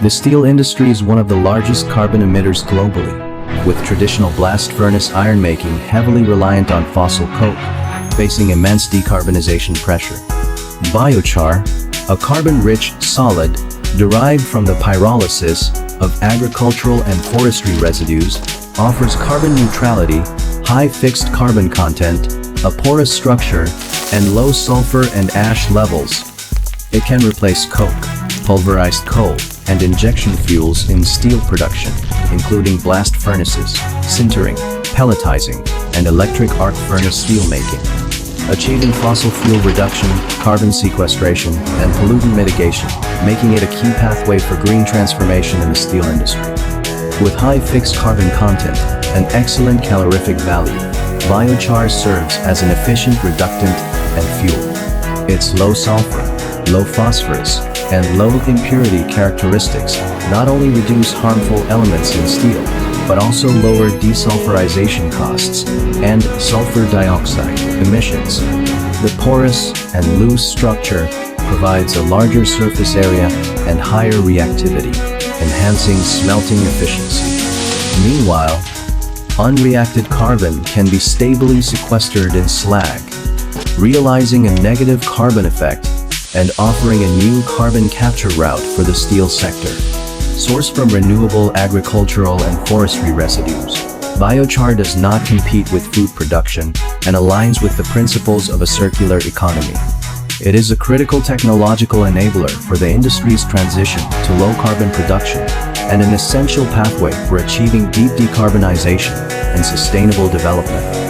The steel industry is one of the largest carbon emitters globally, with traditional blast furnace ironmaking heavily reliant on fossil coke, facing immense decarbonization pressure. Biochar, a carbon-rich solid derived from the pyrolysis of agricultural and forestry residues, offers carbon neutrality, high fixed carbon content, a porous structure, and low sulfur and ash levels. It can replace coke, pulverized coal, and injection fuels in steel production, including blast furnaces, sintering, pelletizing, and electric arc furnace steelmaking, achieving fossil fuel reduction, carbon sequestration, and pollutant mitigation, making it a key pathway for green transformation in the steel industry. With high fixed carbon content and excellent calorific value, biochar serves as an efficient reductant and fuel. Its low sulfur, low phosphorus, and low impurity characteristics not only reduce harmful elements in steel, but also lower desulfurization costs and sulfur dioxide emissions. The porous and loose structure provides a larger surface area and higher reactivity, enhancing smelting efficiency. Meanwhile, unreacted carbon can be stably sequestered in slag, realizing a negative carbon effect and offering a new carbon capture route for the steel sector. Sourced from renewable agricultural and forestry residues, biochar does not compete with food production and aligns with the principles of a circular economy. It is a critical technological enabler for the industry's transition to low-carbon production and an essential pathway for achieving deep decarbonization and sustainable development.